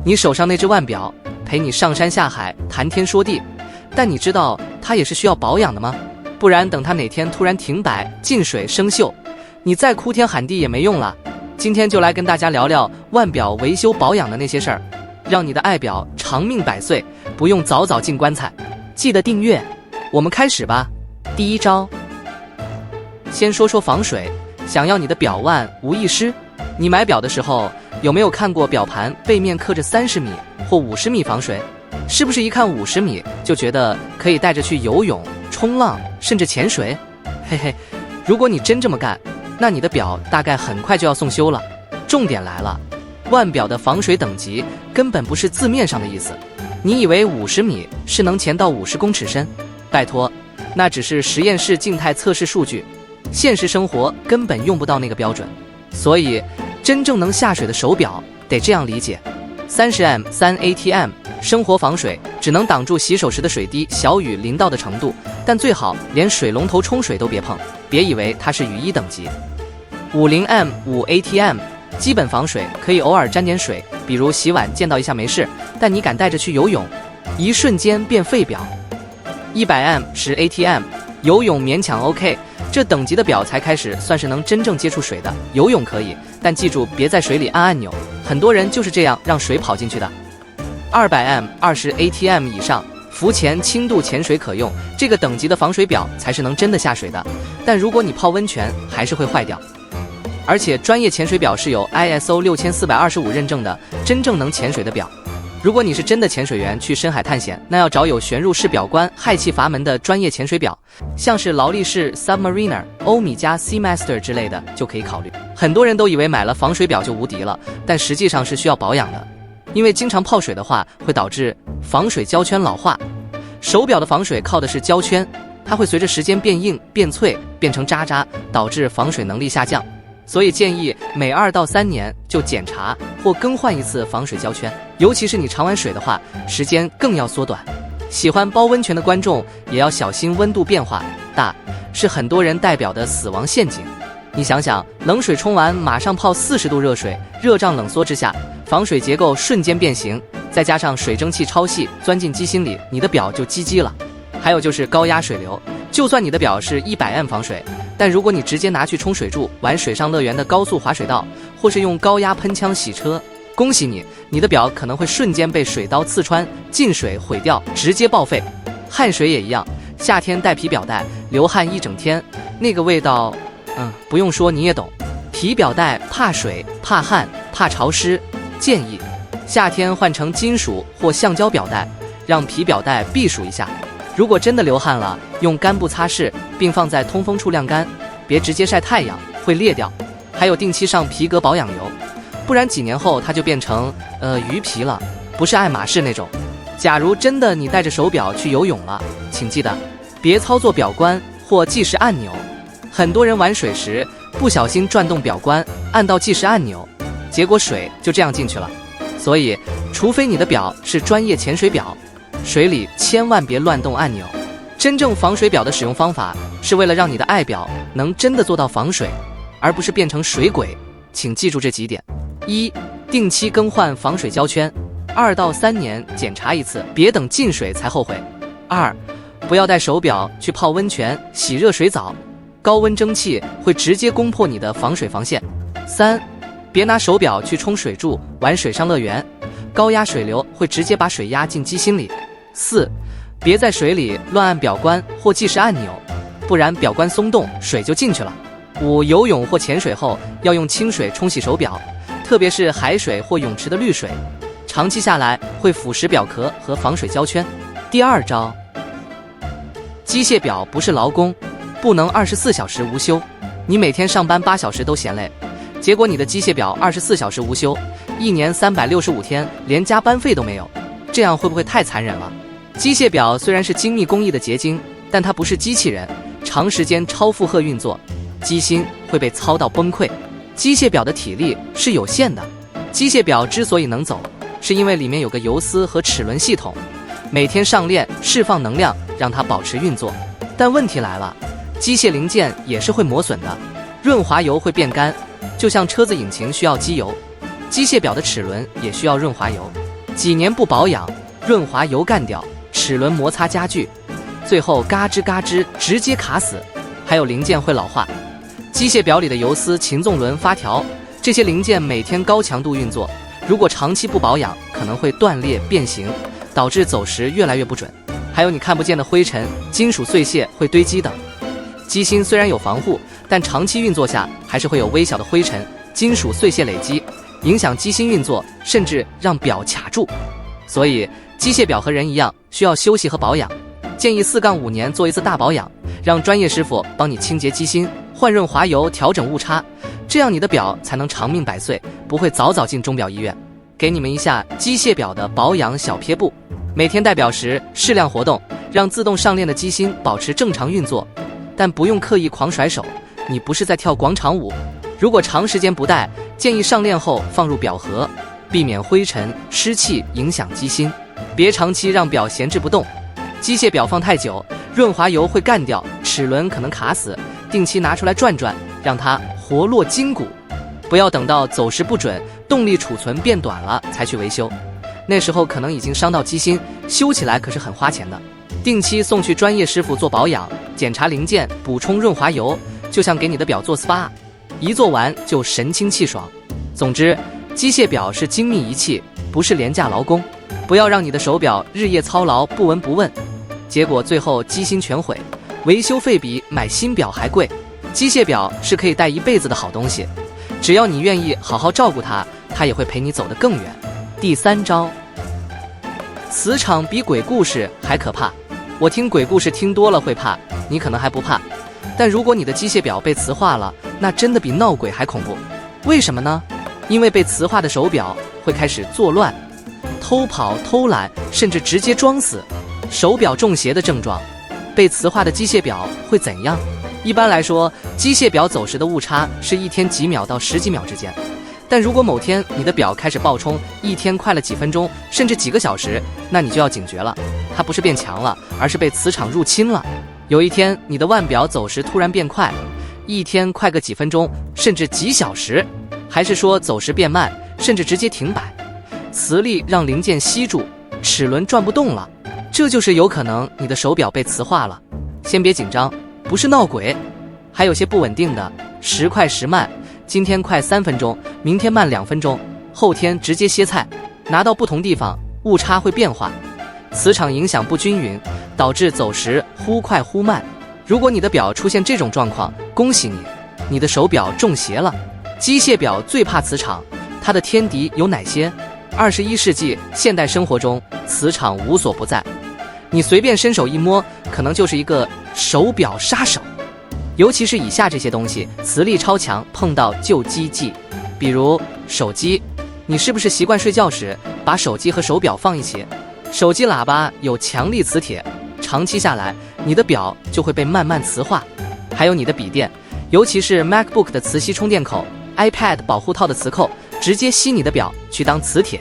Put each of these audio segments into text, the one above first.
你手上那只腕表陪你上山下海谈天说地，但你知道它也是需要保养的吗？不然等它哪天突然停摆、进水、生锈，你再哭天喊地也没用了。今天就来跟大家聊聊腕表维修保养的那些事儿，让你的爱表长命百岁，不用早早进棺材。记得订阅，我们开始吧。第一招，先说说防水。想要你的表万无一失，你买表的时候有没有看过表盘背面刻着30米或50米防水？是不是一看50米就觉得可以带着去游泳、冲浪，甚至潜水？嘿嘿，如果你真这么干，那你的表大概很快就要送修了。重点来了，腕表的防水等级根本不是字面上的意思。你以为50米是能潜到50公尺深？拜托，那只是实验室静态测试数据，现实生活根本用不到那个标准。所以真正能下水的手表得这样理解：30M 3ATM 生活防水，只能挡住洗手时的水滴、小雨淋到的程度，但最好连水龙头冲水都别碰，别以为它是雨衣等级。50M 5ATM 基本防水，可以偶尔沾点水，比如洗碗溅到一下没事，但你敢带着去游泳，一瞬间变废表。100M 10ATM 游泳勉强 OK， 这等级的表才开始算是能真正接触水的。游泳可以，但记住别在水里按按钮，很多人就是这样让水跑进去的。200M 20ATM 以上浮潜轻度潜水可用，这个等级的防水表才是能真的下水的，但如果你泡温泉还是会坏掉。而且专业潜水表是有 ISO 6425认证的，真正能潜水的表。如果你是真的潜水员去深海探险，那要找有旋入式表冠、氦气阀门的专业潜水表，像是劳力士 Submariner、欧米茄 Seamaster 之类的就可以考虑。很多人都以为买了防水表就无敌了，但实际上是需要保养的，因为经常泡水的话会导致防水胶圈老化。手表的防水靠的是胶圈，它会随着时间变硬、变脆、变成渣渣，导致防水能力下降。所以建议每2到3年就检查或更换一次防水胶圈，尤其是你常玩水的话，时间更要缩短。喜欢包温泉的观众也要小心温度变化大，是很多人戴表的死亡陷阱。你想想，冷水冲完马上泡40度热水，热胀冷缩之下，防水结构瞬间变形，再加上水蒸气超细钻进机芯里，你的表就GG了。还有就是高压水流，就算你的表是100M 防水，但如果你直接拿去冲水柱、玩水上乐园的高速滑水道，或是用高压喷枪洗车，恭喜你，你的表可能会瞬间被水刀刺穿、进水毁掉，直接报废。汗水也一样，夏天戴皮表带，流汗一整天，那个味道，不用说你也懂。皮表带怕水、怕汗、怕潮湿，建议夏天换成金属或橡胶表带，让皮表带避暑一下。如果真的流汗了，用干布擦拭，并放在通风处晾干，别直接晒太阳，会裂掉。还有定期上皮革保养油，不然几年后它就变成鱼皮了，不是爱马仕那种。假如真的你带着手表去游泳了，请记得别操作表冠或计时按钮。很多人玩水时不小心转动表冠，按到计时按钮，结果水就这样进去了。所以除非你的表是专业潜水表，水里千万别乱动按钮。真正防水表的使用方法是为了让你的爱表能真的做到防水，而不是变成水鬼。请记住这几点： 1. 定期更换防水胶圈，2到3年检查一次，别等进水才后悔。2. 不要带手表去泡温泉、洗热水澡，高温蒸汽会直接攻破你的防水防线。3. 别拿手表去冲水柱、玩水上乐园，高压水流会直接把水压进机芯里。4. 别在水里乱按表冠或计时按钮，不然表冠松动，水就进去了。5. 游泳或潜水后要用清水冲洗手表，特别是海水或泳池的滤水，长期下来会腐蚀表壳和防水胶圈。第2招，机械表不是劳工，不能24小时无休。你每天上班8小时都嫌累，结果你的机械表24小时无休，1年365天连加班费都没有，这样会不会太残忍了？机械表虽然是精密工艺的结晶，但它不是机器人，长时间超负荷运作，机芯会被操到崩溃。机械表的体力是有限的，机械表之所以能走，是因为里面有个游丝和齿轮系统，每天上链释放能量，让它保持运作。但问题来了，机械零件也是会磨损的，润滑油会变干，就像车子引擎需要机油，机械表的齿轮也需要润滑油。几年不保养，润滑油干掉，齿轮摩擦加剧，最后嘎吱嘎吱直接卡死。还有零件会老化，机械表里的油丝、擒纵轮、发条，这些零件每天高强度运作，如果长期不保养，可能会断裂变形，导致走时越来越不准。还有你看不见的灰尘、金属碎屑会堆积等。机芯虽然有防护，但长期运作下还是会有微小的灰尘、金属碎屑累积，影响机芯运作，甚至让表卡住。所以机械表和人一样，需要休息和保养。建议4-5年做一次大保养，让专业师傅帮你清洁机芯、换润滑油、调整误差，这样你的表才能长命百岁，不会早早进钟表医院。给你们一下机械表的保养小撇步：每天戴表时适量活动，让自动上链的机芯保持正常运作，但不用刻意狂甩手，你不是在跳广场舞。如果长时间不戴，建议上链后放入表盒，避免灰尘、湿气影响机芯，别长期让表闲置不动。机械表放太久，润滑油会干掉，齿轮可能卡死，定期拿出来转转，让它活络筋骨。不要等到走时不准、动力储存变短了才去维修，那时候可能已经伤到机芯，修起来可是很花钱的。定期送去专业师傅做保养，检查零件，补充润滑油，就像给你的表做 SPA， 一做完就神清气爽。总之，机械表是精密仪器，不是廉价劳工，不要让你的手表日夜操劳不闻不问，结果最后机芯全毁，维修费比买新表还贵。机械表是可以戴一辈子的好东西，只要你愿意好好照顾它，它也会陪你走得更远。第3招，磁场比鬼故事还可怕。我听鬼故事听多了会怕，你可能还不怕，但如果你的机械表被磁化了，那真的比闹鬼还恐怖。为什么呢？因为被磁化的手表会开始作乱、偷跑、偷懒，甚至直接装死。手表中邪的症状，被磁化的机械表会怎样？一般来说，机械表走时的误差是一天几秒到10几秒之间，但如果某天你的表开始爆冲，一天快了几分钟，甚至几个小时，那你就要警觉了，它不是变强了，而是被磁场入侵了。有一天你的腕表走时突然变快，一天快个几分钟，甚至几小时，还是说走时变慢，甚至直接停摆，磁力让零件吸住，齿轮转不动了，这就是有可能你的手表被磁化了。先别紧张，不是闹鬼。还有些不稳定的，时快时慢，今天快3分钟，明天慢2分钟，后天直接歇菜，拿到不同地方误差会变化，磁场影响不均匀，导致走时忽快忽慢。如果你的表出现这种状况，恭喜你，你的手表中邪了。机械表最怕磁场，它的天敌有哪些？21世纪现代生活中，磁场无所不在，你随便伸手一摸，可能就是一个手表杀手。尤其是以下这些东西，磁力超强，碰到就击记。比如手机，你是不是习惯睡觉时把手机和手表放一起？手机喇叭有强力磁铁，长期下来，你的表就会被慢慢磁化。还有你的笔电，尤其是 MacBook 的磁吸充电口、iPad 保护套的磁扣，直接吸你的表去当磁铁。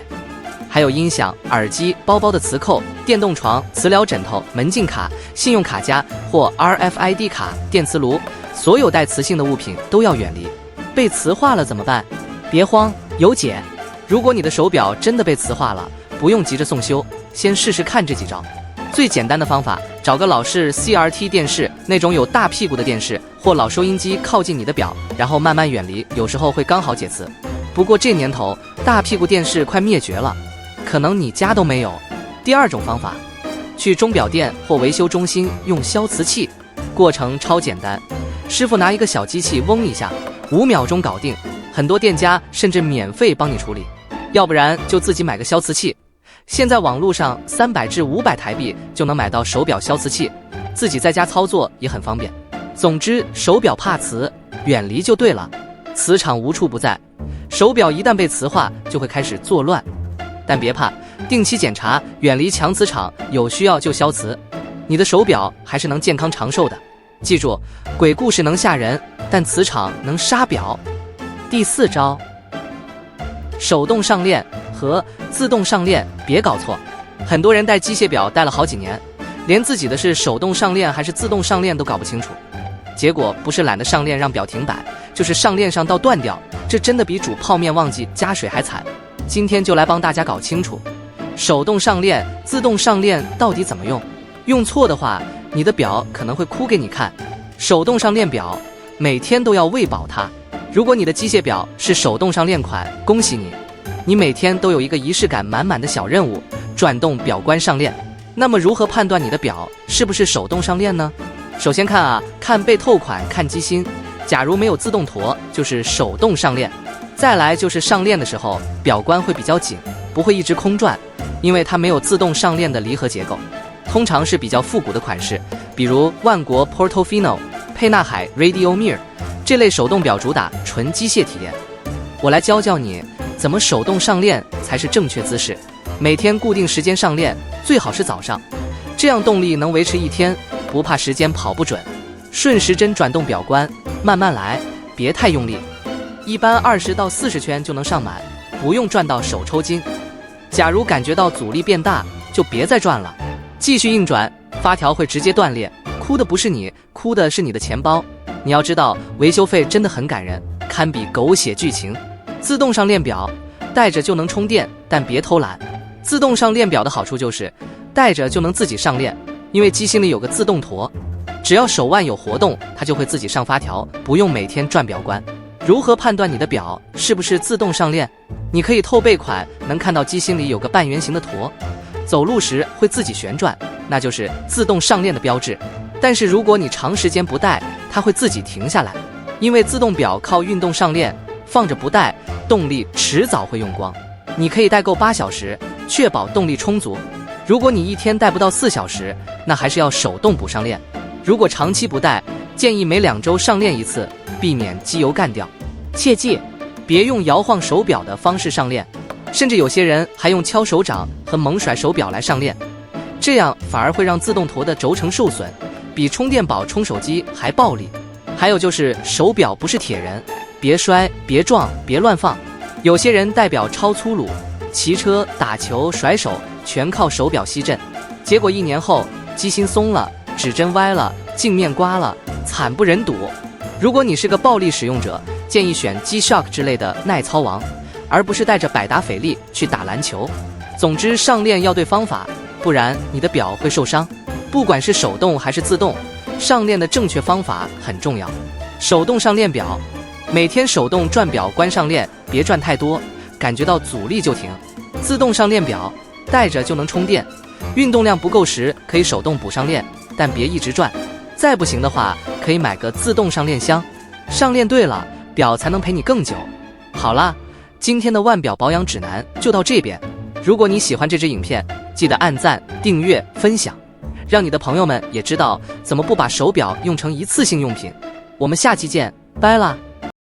还有音响、耳机、包包的磁扣、电动床、磁疗枕头、门禁卡、信用卡夹或 RFID 卡、电磁炉，所有带磁性的物品都要远离。被磁化了怎么办？别慌，有解。如果你的手表真的被磁化了，不用急着送修，先试试看这几招。最简单的方法，找个老式 CRT 电视，那种有大屁股的电视或老收音机靠近你的表，然后慢慢远离，有时候会刚好解磁。不过这年头，大屁股电视快灭绝了，可能你家都没有。第2种方法，去钟表店或维修中心用消磁器，过程超简单，师傅拿一个小机器嗡一下，5秒钟搞定，很多店家甚至免费帮你处理，要不然就自己买个消磁器。现在网络上300至500台币就能买到手表消磁器，自己在家操作也很方便。总之，手表怕磁，远离就对了。磁场无处不在，手表一旦被磁化，就会开始作乱。但别怕，定期检查，远离强磁场，有需要就消磁，你的手表还是能健康长寿的。记住，鬼故事能吓人，但磁场能杀表。第4招，手动上链和自动上链别搞错。很多人戴机械表戴了好几年，连自己的是手动上链还是自动上链都搞不清楚，结果不是懒得上链让表停摆，就是上链上到断掉，这真的比煮泡面忘记加水还惨。今天就来帮大家搞清楚，手动上链、自动上链到底怎么用？用错的话，你的表可能会哭给你看。手动上链表每天都要喂饱它。如果你的机械表是手动上链款，恭喜你，你每天都有一个仪式感满满的小任务，转动表冠上链。那么如何判断你的表是不是手动上链呢？首先看被透款，看机芯，假如没有自动驼，就是手动上链。再来就是上链的时候，表冠会比较紧，不会一直空转，因为它没有自动上链的离合结构，通常是比较复古的款式，比如万国 Portofino、沛纳海 Radiomir 这类手动表主打纯机械体验。我来教你怎么手动上链才是正确姿势。每天固定时间上链，最好是早上，这样动力能维持一天，不怕时间跑不准。顺时针转动表冠，慢慢来，别太用力，一般20到40圈就能上满，不用转到手抽筋。假如感觉到阻力变大，就别再转了，继续硬转，发条会直接断裂。哭的不是你，哭的是你的钱包。你要知道，维修费真的很感人，堪比狗血剧情。自动上链表带着就能充电，但别偷懒。自动上链表的好处就是带着就能自己上链，因为机芯里有个自动驼，只要手腕有活动，它就会自己上发条，不用每天转表冠。如何判断你的表是不是自动上链？你可以透背款能看到机芯里有个半圆形的驼，走路时会自己旋转，那就是自动上链的标志。但是如果你长时间不戴，它会自己停下来，因为自动表靠运动上链，放着不戴，动力迟早会用光。你可以戴够8小时，确保动力充足。如果你一天戴不到4小时，那还是要手动补上链。如果长期不戴，建议每2周上链一次，避免机油干掉。切记，别用摇晃手表的方式上链，甚至有些人还用敲手掌和猛甩手表来上链，这样反而会让自动驼的轴承受损，比充电宝充手机还暴力。还有就是手表不是铁人，别摔，别撞，别乱放。有些人戴表超粗鲁，骑车、打球、甩手全靠手表吸震，结果1年后机芯松了，指针歪了，镜面刮了，惨不忍睹。如果你是个暴力使用者，建议选 G-Shock 之类的耐操王，而不是带着百达翡丽去打篮球。总之，上链要对方法，不然你的表会受伤。不管是手动还是自动，上链的正确方法很重要。手动上链表，每天手动转表冠上链，别转太多，感觉到阻力就停。自动上链表，带着就能充电，运动量不够时可以手动补上链，但别一直转。再不行的话，可以买个自动上链箱，上链对了，表才能陪你更久。好啦，今天的腕表保养指南就到这边。如果你喜欢这支影片，记得按赞、订阅、分享，让你的朋友们也知道怎么不把手表用成一次性用品。我们下期见，拜啦！